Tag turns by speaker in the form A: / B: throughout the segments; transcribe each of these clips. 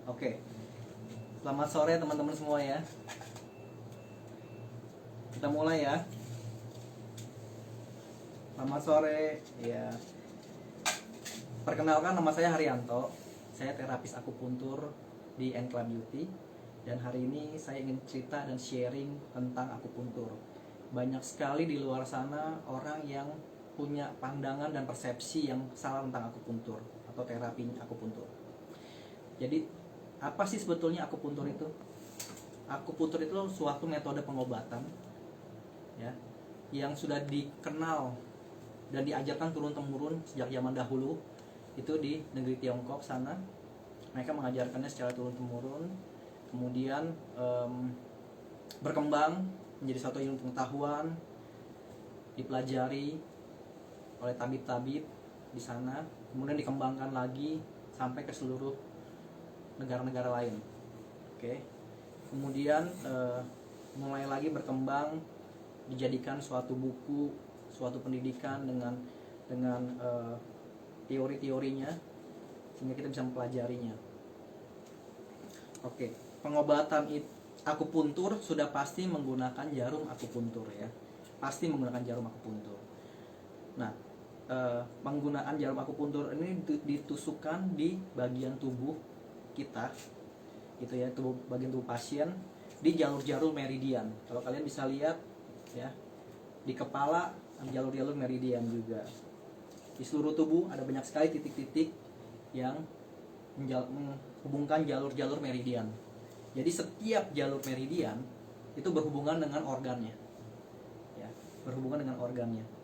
A: Oke, selamat sore teman-teman semua ya. Kita mulai ya. Selamat sore ya. Perkenalkan, nama saya Haryanto. Saya terapis akupuntur di Encla Beauty. Dan hari ini saya ingin cerita dan sharing tentang akupuntur. Banyak sekali di luar sana orang yang punya pandangan dan persepsi yang salah tentang akupuntur atau terapi akupuntur. Jadi apa sih sebetulnya akupuntur itu? Akupuntur itu suatu metode pengobatan ya, yang sudah dikenal dan diajarkan turun-temurun sejak zaman dahulu. Itu di negeri Tiongkok sana. Mereka mengajarkannya secara turun-temurun, kemudian berkembang menjadi suatu ilmu pengetahuan, dipelajari oleh tabib-tabib di sana, kemudian dikembangkan lagi sampai ke seluruh negara-negara lain. Oke. Kemudian mulai lagi berkembang, dijadikan suatu buku, suatu pendidikan dengan teori-teorinya, sehingga kita bisa mempelajarinya. Oke, pengobatan akupuntur sudah pasti menggunakan jarum akupuntur ya. Pasti menggunakan jarum akupuntur. Nah, penggunaan jarum akupuntur ini ditusukkan di bagian tubuh kita, gitu ya, bagian tubuh pasien, di jalur-jalur meridian. Kalau kalian bisa lihat ya, di kepala jalur-jalur meridian juga. Di seluruh tubuh ada banyak sekali titik-titik yang menghubungkan jalur-jalur meridian. Jadi setiap jalur meridian itu berhubungan dengan organnya, ya, berhubungan dengan organnya.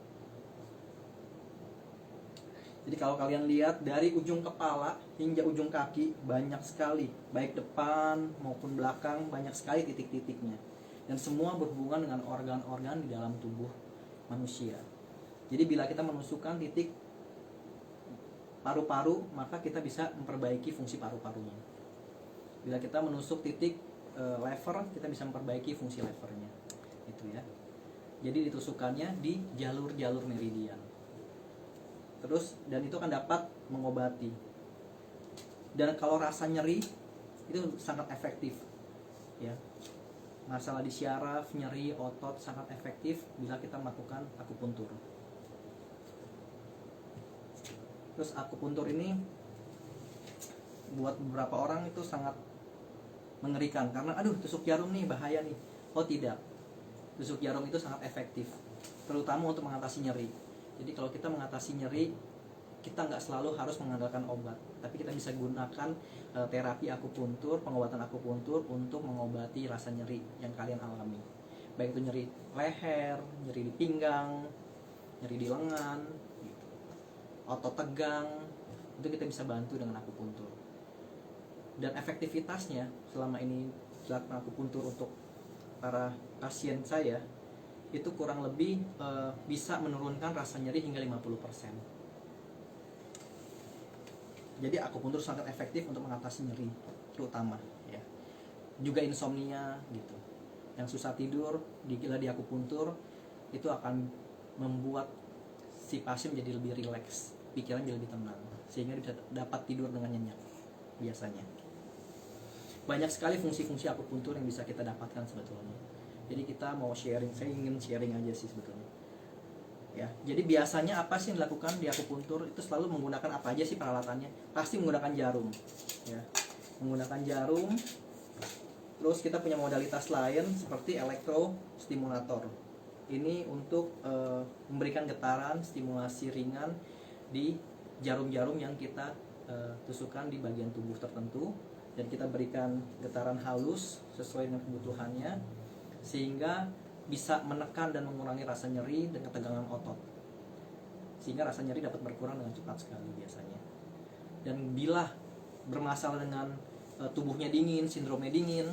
A: Jadi kalau kalian lihat dari ujung kepala hingga ujung kaki, banyak sekali, baik depan maupun belakang, banyak sekali titik-titiknya. Dan semua berhubungan dengan organ-organ di dalam tubuh manusia. Jadi bila kita menusukkan titik paru-paru, maka kita bisa memperbaiki fungsi paru-parunya. Bila kita menusuk titik lever, kita bisa memperbaiki fungsi levernya. Itu ya. Jadi ditusukkannya di jalur-jalur meridian. Terus, dan itu akan dapat mengobati. Dan kalau rasa nyeri itu sangat efektif ya. Masalah di syaraf, nyeri otot sangat efektif bila kita melakukan akupuntur. Terus akupuntur ini buat beberapa orang itu sangat mengerikan karena aduh, tusuk jarum nih bahaya nih. Oh tidak, tusuk jarum itu sangat efektif, terutama untuk mengatasi nyeri. Jadi kalau kita mengatasi nyeri, kita nggak selalu harus mengandalkan obat, tapi kita bisa gunakan terapi akupuntur, pengobatan akupuntur untuk mengobati rasa nyeri yang kalian alami. Baik itu nyeri leher, nyeri di pinggang, nyeri di lengan, gitu, otot tegang, itu kita bisa bantu dengan akupuntur. Dan efektivitasnya selama ini dilakukan akupuntur untuk para pasien saya, itu kurang lebih bisa menurunkan rasa nyeri hingga 50%. Jadi akupuntur sangat efektif untuk mengatasi nyeri, terutama ya. Juga insomnia gitu. Yang susah tidur, bila di akupuntur itu akan membuat si pasien menjadi lebih rileks, pikiran jadi lebih tenang, sehingga bisa dapat tidur dengan nyenyak biasanya. Banyak sekali fungsi-fungsi akupuntur yang bisa kita dapatkan sebetulnya. Jadi kita mau sharing, saya ingin sharing aja sih sebetulnya. Ya, jadi biasanya apa sih yang dilakukan di akupuntur? Itu selalu menggunakan apa aja sih peralatannya? Pasti menggunakan jarum. Ya, menggunakan jarum. Terus kita punya modalitas lain seperti elektrostimulator. Ini untuk memberikan getaran, stimulasi ringan di jarum-jarum yang kita tusukkan di bagian tubuh tertentu, dan kita berikan getaran halus sesuai dengan kebutuhannya, sehingga bisa menekan dan mengurangi rasa nyeri dan ketegangan otot, sehingga rasa nyeri dapat berkurang dengan cepat sekali biasanya. Dan bila bermasalah dengan tubuhnya dingin, sindromnya dingin,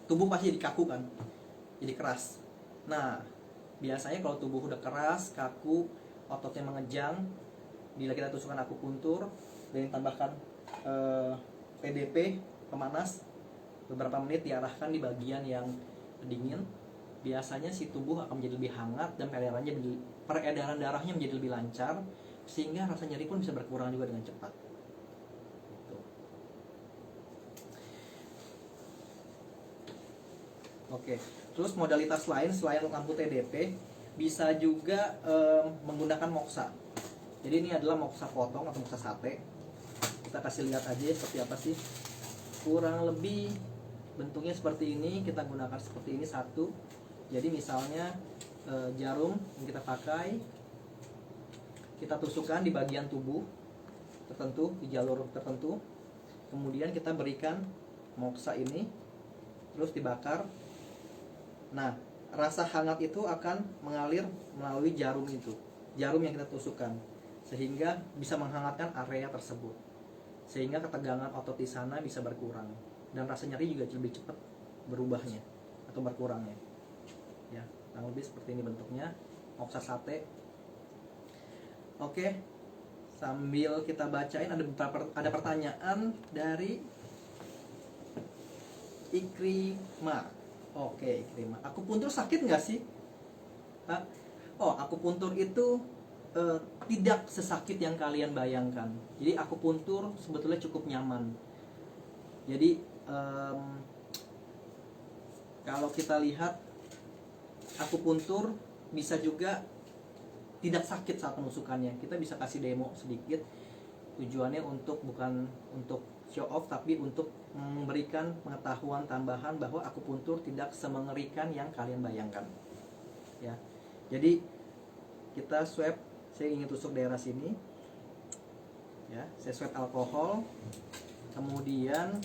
A: tubuh pasti jadi kaku kan, jadi keras. Nah, biasanya kalau tubuh udah keras, kaku, ototnya mengejang, bila kita tusukkan akupuntur dan ditambahkan PDP, pemanas, beberapa menit diarahkan di bagian yang dingin, biasanya si tubuh akan menjadi lebih hangat dan peredaran darahnya menjadi lebih lancar, sehingga rasa nyeri pun bisa berkurang juga dengan cepat. Gitu. Oke. Terus modalitas lain selain lampu TDP bisa juga menggunakan moksa. Jadi ini adalah moksa potong atau moksa sate. Kita kasih lihat aja seperti apa sih. Kurang lebih bentuknya seperti ini. Kita gunakan seperti ini satu. Jadi misalnya jarum yang kita pakai, kita tusukkan di bagian tubuh tertentu, di jalur tertentu. Kemudian kita berikan moksa ini, terus dibakar. Nah, rasa hangat itu akan mengalir melalui jarum itu, jarum yang kita tusukkan, sehingga bisa menghangatkan area tersebut, sehingga ketegangan otot di sana bisa berkurang dan rasa nyeri juga lebih cepat berubahnya atau berkurangnya. Ya, kurang lebih seperti ini bentuknya moksa sate. Oke, sambil kita bacain ada pertanyaan dari Ikrima. Oke, Ikrima. Akupuntur sakit nggak sih? Hah? Oh, akupuntur itu tidak sesakit yang kalian bayangkan. Jadi akupuntur sebetulnya cukup nyaman. Jadi kalau kita lihat akupuntur bisa juga tidak sakit saat penusukannya. Kita bisa kasih demo sedikit. Tujuannya bukan untuk show off, tapi untuk memberikan pengetahuan tambahan bahwa akupuntur tidak semengerikan yang kalian bayangkan. Ya, jadi kita swab. Saya ingin tusuk daerah sini. Ya, saya swab alkohol. Kemudian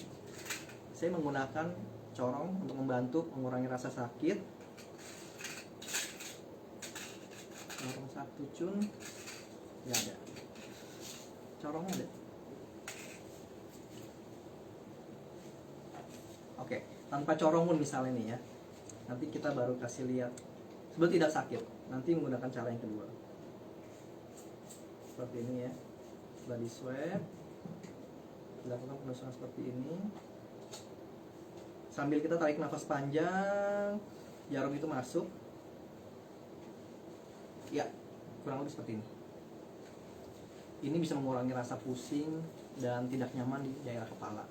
A: saya menggunakan corong untuk membantu mengurangi rasa sakit. Corong satu cun. Ya ada. Corongnya ada. Oke, tanpa corong pun misalnya nih ya. Nanti kita baru kasih lihat. Sebetulnya tidak sakit. Nanti menggunakan cara yang kedua. Seperti ini ya. Setelah di swab, dilakukan penusukan seperti ini. Sambil kita tarik nafas panjang, jarum itu masuk. Ya, kurang lebih seperti ini. Ini bisa mengurangi rasa pusing dan tidak nyaman di daerah kepala.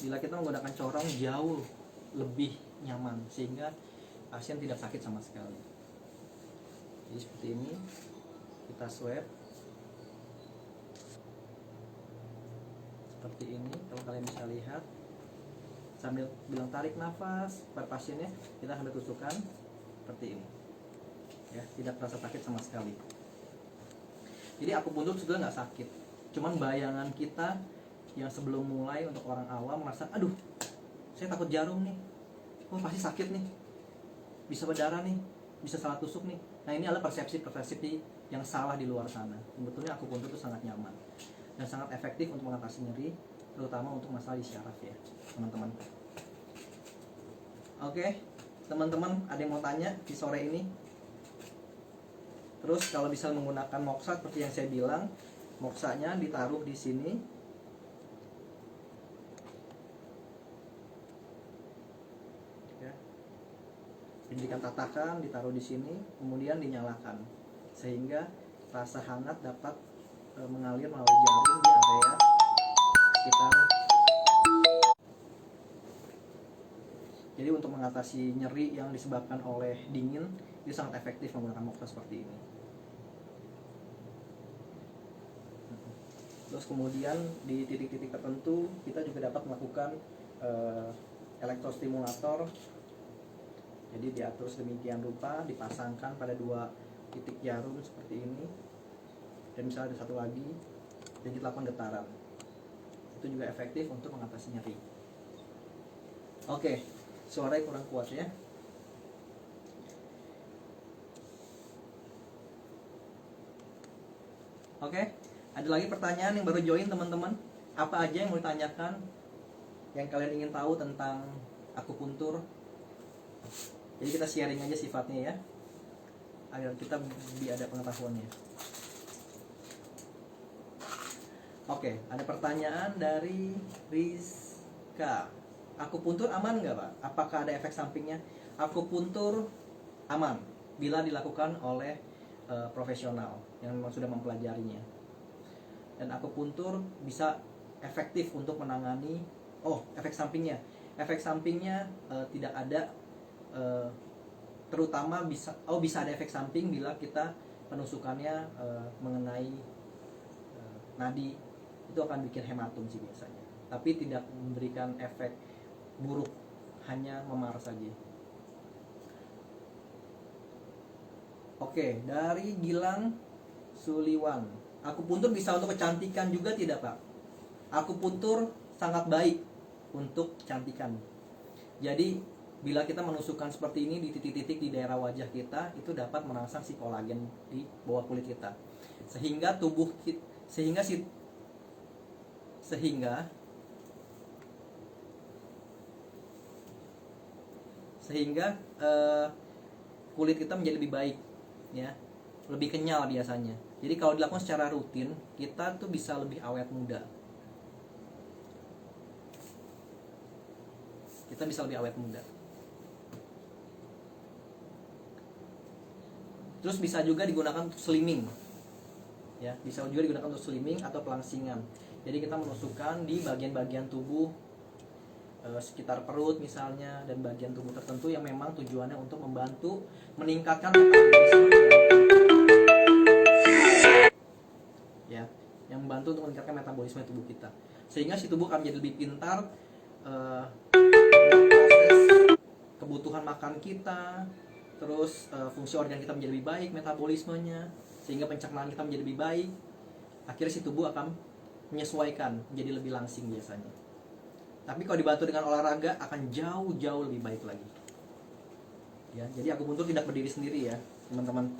A: Bila kita menggunakan corong jauh lebih nyaman sehingga pasien tidak sakit sama sekali. Jadi seperti ini kita swab seperti ini. Kalau kalian bisa lihat sambil bilang tarik nafas pada pasiennya, kita sambil tusukkan seperti ini. Ya, tidak terasa sakit sama sekali. Jadi akupuntur sebetulnya nggak sakit. Cuman bayangan kita yang sebelum mulai untuk orang awam merasa, aduh, saya takut jarum nih, oh pasti sakit nih, bisa berdarah nih, bisa salah tusuk nih. Nah ini adalah persepsi yang salah di luar sana. Sebetulnya akupuntur itu sangat nyaman dan sangat efektif untuk mengatasi nyeri, terutama untuk masalah di syaraf ya, teman-teman. Oke, teman-teman ada yang mau tanya di sore ini? Terus kalau bisa menggunakan moksa seperti yang saya bilang, moksanya ditaruh di sini. Diberikan tatakan, ditaruh di sini, kemudian dinyalakan sehingga rasa hangat dapat mengalir melalui jarum di area sekitar. Jadi untuk mengatasi nyeri yang disebabkan oleh dingin itu sangat efektif menggunakan moksa seperti ini. Terus kemudian di titik-titik tertentu kita juga dapat melakukan elektrostimulator. Jadi diatur sedemikian rupa, dipasangkan pada 2 titik jarum seperti ini. Dan misalnya ada satu lagi, dan kita lakukan getaran. Itu juga efektif untuk mengatasi nyeri. Oke, suaranya kurang kuat ya. Oke, ada lagi pertanyaan yang baru join teman-teman? Apa aja yang mau ditanyakan? Yang kalian ingin tahu tentang akupuntur? Jadi kita sharing aja sifatnya ya, agar kita ada pengetahuannya. Oke, ada pertanyaan dari Rizka. Akupuntur aman nggak Pak? Apakah ada efek sampingnya? Akupuntur aman bila dilakukan oleh profesional yang memang sudah mempelajarinya. Dan akupuntur bisa efektif untuk menangani efek sampingnya. Efek sampingnya tidak ada, terutama bisa ada efek samping bila kita penusukannya mengenai nadi, itu akan bikin hematum sih biasanya. Tapi tidak memberikan efek buruk, hanya memar saja. Oke, dari Gilang Suliwan, akupuntur bisa untuk kecantikan juga tidak Pak? Akupuntur sangat baik untuk kecantikan. Jadi bila kita menusukkan seperti ini di titik-titik di daerah wajah kita, itu dapat merangsang si kolagen di bawah kulit kita, sehingga tubuh kita, sehingga kulit kita menjadi lebih baik, ya, lebih kenyal biasanya. Jadi kalau dilakukan secara rutin, kita tuh bisa lebih awet muda. Kita bisa lebih awet muda. Terus bisa juga digunakan untuk slimming, ya, bisa juga digunakan untuk slimming atau pelangsingan. Jadi kita menusukkan di bagian-bagian tubuh sekitar perut misalnya, dan bagian tubuh tertentu yang memang tujuannya untuk membantu meningkatkan metabolisme, ya, yang membantu untuk meningkatkan metabolisme tubuh kita, sehingga si tubuh akan menjadi lebih pintar proses kebutuhan makan kita. Terus fungsi organ kita menjadi lebih baik, metabolismenya, sehingga pencernaan kita menjadi lebih baik. Akhirnya si tubuh akan menyesuaikan menjadi lebih langsing biasanya. Tapi kalau dibantu dengan olahraga akan jauh-jauh lebih baik lagi. Ya, jadi akupuntur tidak berdiri sendiri ya, teman-teman.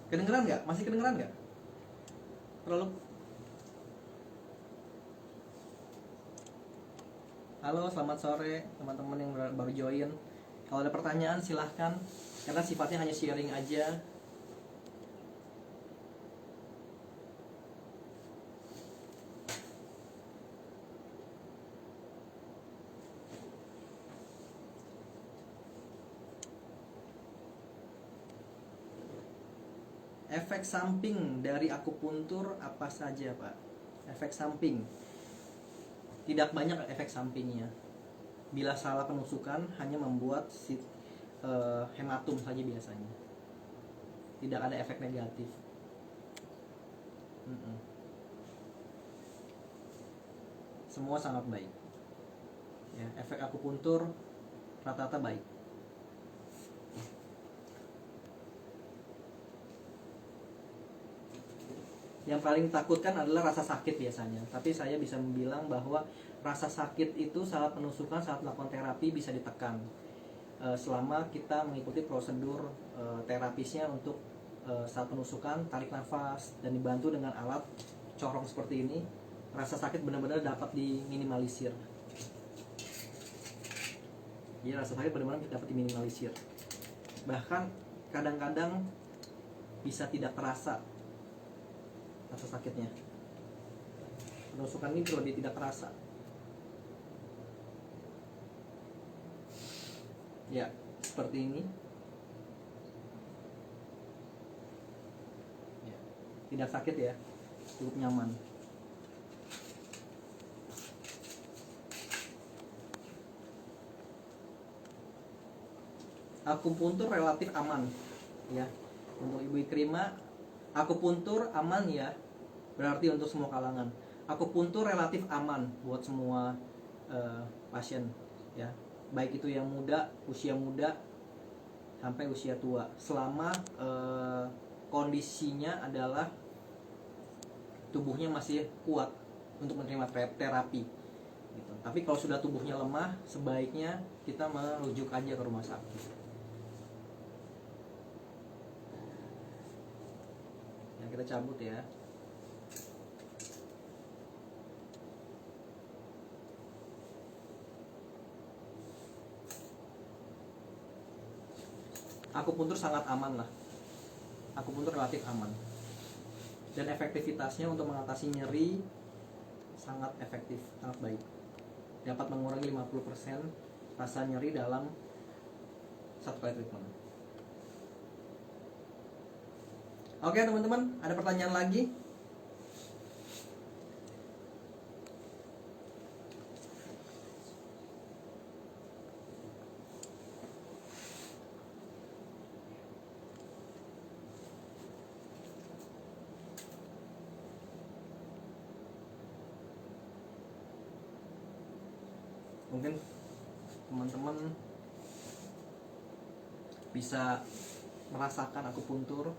A: Kedengeran nggak? Masih kedengeran nggak? Terlalu. Halo, selamat sore teman-teman yang baru join. Kalau ada pertanyaan silahkan, karena sifatnya hanya sharing aja. Efek samping dari akupuntur apa saja Pak? Efek samping, tidak banyak efek sampingnya. Bila salah penusukan hanya membuat hematum saja biasanya. Tidak ada efek negatif. Semua sangat baik. Ya, efek akupuntur rata-rata baik. Yang paling takutkan adalah rasa sakit biasanya. Tapi saya bisa bilang bahwa rasa sakit itu saat penusukan, saat melakukan terapi bisa ditekan. Selama kita mengikuti prosedur terapisnya untuk saat penusukan, tarik nafas, dan dibantu dengan alat corong seperti ini, rasa sakit benar-benar dapat diminimalisir. Ya, rasa sakit benar-benar dapat diminimalisir. Bahkan kadang-kadang bisa tidak terasa rasa sakitnya. Penusukan ini kalau dia tidak terasa. Ya, seperti ini. Ya, tidak sakit ya, cukup nyaman. Akupuntur relatif aman, ya. Untuk Ibu Ikrima, akupuntur aman ya, berarti untuk semua kalangan. Akupuntur relatif aman buat semua pasien, ya, baik itu yang muda, usia muda sampai usia tua, selama kondisinya adalah tubuhnya masih kuat untuk menerima terapi gitu. Tapi kalau sudah tubuhnya lemah, sebaiknya kita merujuk aja ke rumah sakit. Yang kita cabut ya. Akupuntur sangat aman lah. Akupuntur relatif aman. dan efektivitasnya untuk mengatasi nyeri sangat efektif, sangat baik. Dapat mengurangi 50% rasa nyeri dalam satu kali treatment. Oke teman-teman, ada pertanyaan lagi? Mungkin teman-teman bisa merasakan akupuntur,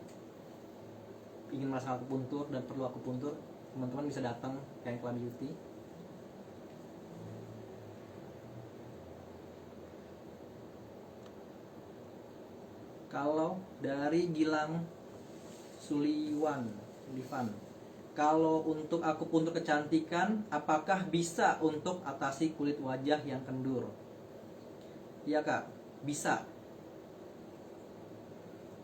A: ingin merasakan akupuntur dan perlu akupuntur, teman-teman bisa datang ke Enkla Beauty. Kalau dari Gilang Sulivan, kalau untuk akupuntur kecantikan, apakah bisa untuk atasi kulit wajah yang kendur? Iya kak, bisa.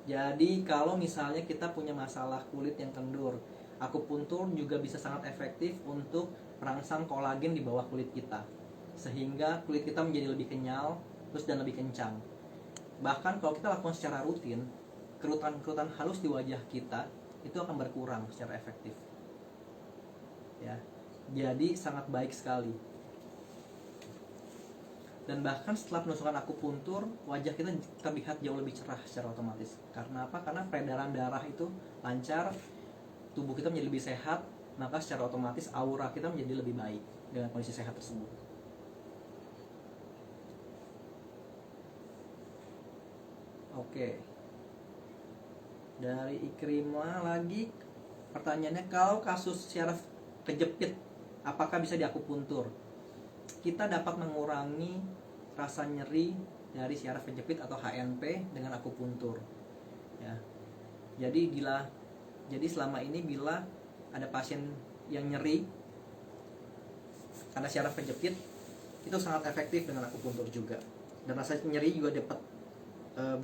A: Jadi kalau misalnya kita punya masalah kulit yang kendur, akupuntur juga bisa sangat efektif untuk merangsang kolagen di bawah kulit kita, sehingga kulit kita menjadi lebih kenyal terus dan lebih kencang. Bahkan kalau kita lakukan secara rutin, kerutan-kerutan halus di wajah kita itu akan berkurang secara efektif. Ya, jadi sangat baik sekali. Dan bahkan setelah penusukan akupuntur, wajah kita terlihat jauh lebih cerah secara otomatis. Karena apa? Karena peredaran darah itu lancar, tubuh kita menjadi lebih sehat, maka secara otomatis aura kita menjadi lebih baik dengan kondisi sehat tersebut. Oke. Dari Ikrimah lagi, pertanyaannya, kalau kasus syaraf kejepit, apakah bisa diakupuntur? Kita dapat mengurangi rasa nyeri dari syaraf kejepit atau HNP dengan akupuntur. Ya. Jadi selama ini bila ada pasien yang nyeri karena syaraf kejepit, itu sangat efektif dengan akupuntur juga. Dan rasa nyeri juga dapat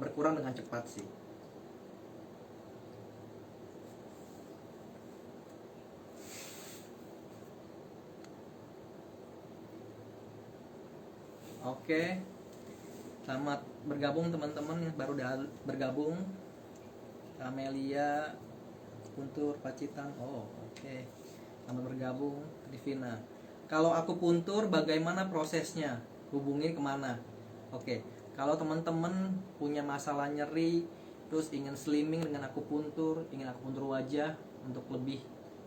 A: berkurang dengan cepat sih. Oke, selamat bergabung teman-teman yang baru bergabung. Amelia, akupuntur Pacitan. Oh, oke. Selamat bergabung, Divina. Kalau akupuntur bagaimana prosesnya? Hubungi kemana? Oke, kalau teman-teman punya masalah nyeri, terus ingin slimming dengan akupuntur, ingin akupuntur wajah untuk lebih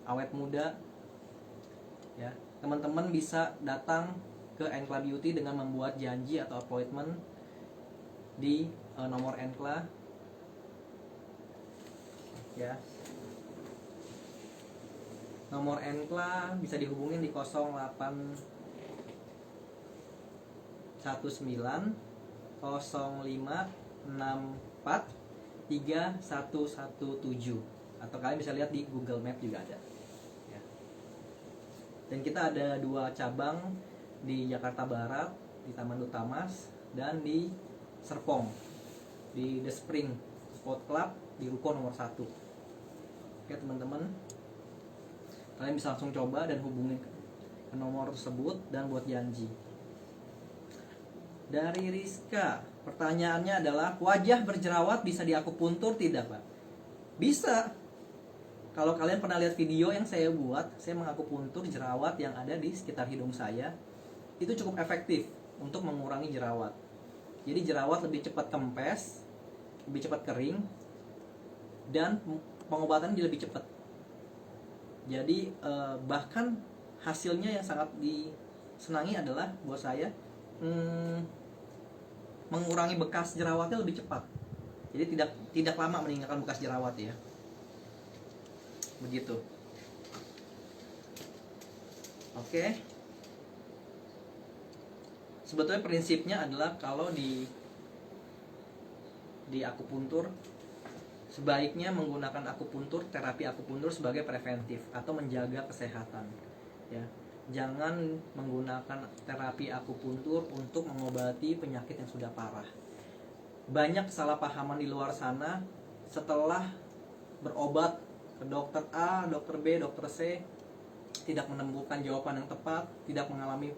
A: awet muda, ya, teman-teman bisa datang ke Enkla Beauty dengan membuat janji atau appointment di nomor Enkla, ya. Nomor Enkla bisa dihubungin di 0819 0564 3117, atau kalian bisa lihat di Google Map juga ada, ya. Dan kita ada 2 cabang di Jakarta Barat, di Taman Utamas, dan di Serpong, di The Spring Sport Club di Ruko nomor 1. Oke teman-teman, kalian bisa langsung coba dan hubungi ke nomor tersebut dan buat janji. Dari Rizka, pertanyaannya adalah, wajah berjerawat bisa diakupuntur tidak Pak? Bisa. Kalau kalian pernah lihat video yang saya buat, saya mengakupuntur jerawat yang ada di sekitar hidung saya. Itu cukup efektif untuk mengurangi jerawat. Jadi jerawat lebih cepat kempes, lebih cepat kering, dan pengobatan lebih cepat. Jadi bahkan hasilnya yang sangat disenangi adalah buat saya mengurangi bekas jerawatnya lebih cepat. Jadi tidak lama meninggalkan bekas jerawat, ya. Begitu. Oke. Sebetulnya prinsipnya adalah kalau di akupuntur, sebaiknya menggunakan akupuntur, terapi akupuntur sebagai preventif atau menjaga kesehatan, ya. Jangan menggunakan terapi akupuntur untuk mengobati penyakit yang sudah parah. Banyak kesalahpahaman di luar sana, setelah berobat ke dokter A, dokter B, dokter C, tidak menemukan jawaban yang tepat, tidak mengalami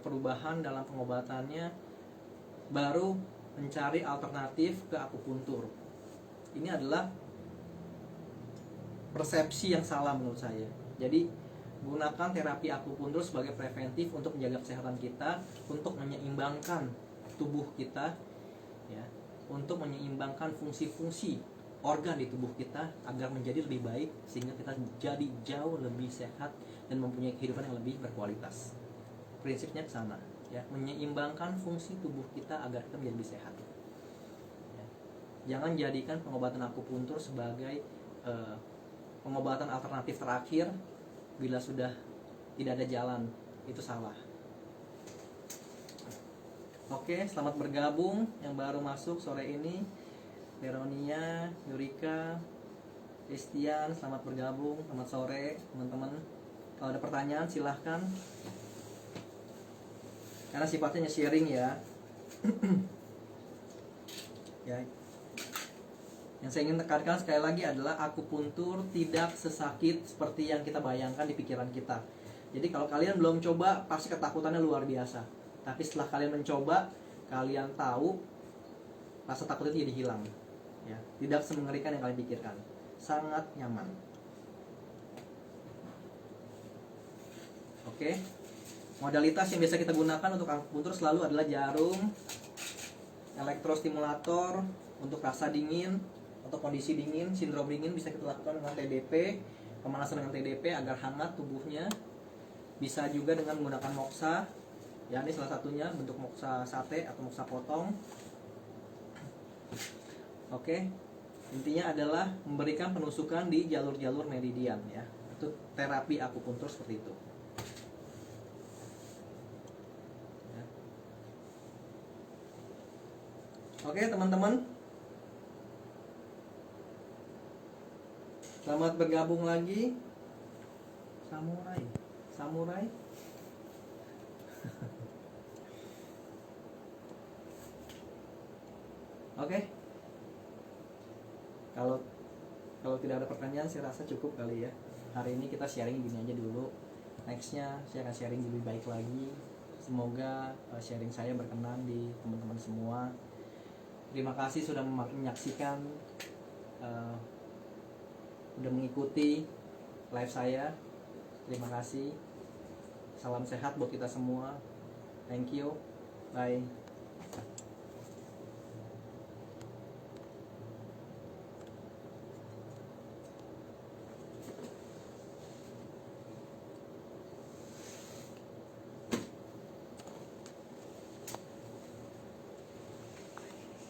A: perubahan dalam pengobatannya, baru mencari alternatif ke akupuntur. Ini adalah persepsi yang salah menurut saya. Jadi gunakan terapi akupuntur sebagai preventif untuk menjaga kesehatan kita, untuk menyeimbangkan tubuh kita, ya, untuk menyeimbangkan fungsi-fungsi organ di tubuh kita agar menjadi lebih baik, sehingga kita jadi jauh lebih sehat dan mempunyai kehidupan yang lebih berkualitas. Prinsipnya ke sana, ya, menyeimbangkan fungsi tubuh kita agar kita menjadi lebih sehat. Ya. Jangan jadikan pengobatan akupuntur sebagai pengobatan alternatif terakhir bila sudah tidak ada jalan. Itu salah. Oke, selamat bergabung yang baru masuk sore ini. Veronia, Yurika, Christian, selamat bergabung. Selamat sore teman-teman. Kalau ada pertanyaan silahkan, karena sifatnya sharing ya. Ya. Yang saya ingin tekankan sekali lagi adalah akupuntur tidak sesakit seperti yang kita bayangkan di pikiran kita. Jadi kalau kalian belum coba, pasti ketakutannya luar biasa. Tapi setelah kalian mencoba, kalian tahu rasa takut itu jadi hilang. Ya, tidak semengerikan yang kalian pikirkan. Sangat nyaman. Oke. Modalitas yang biasa kita gunakan untuk akupuntur selalu adalah jarum, elektrostimulator untuk rasa dingin atau kondisi dingin, sindrom dingin bisa kita lakukan dengan TDP, pemanasan dengan TDP agar hangat tubuhnya. Bisa juga dengan menggunakan moksa. Ya, ini salah satunya bentuk moksa sate atau moksa potong. Oke. Intinya adalah memberikan penusukan di jalur-jalur meridian ya. Itu terapi akupuntur seperti itu. Ya. Oke, teman-teman. Selamat bergabung lagi. Samurai. Oke. Kalau tidak ada pertanyaan, saya rasa cukup kali ya. Hari ini kita sharing gini aja dulu. Nextnya saya akan sharing lebih baik lagi. Semoga sharing saya berkenan di teman-teman semua. Terima kasih sudah menyaksikan, sudah mengikuti live saya. Terima kasih. Salam sehat buat kita semua. Thank you. Bye.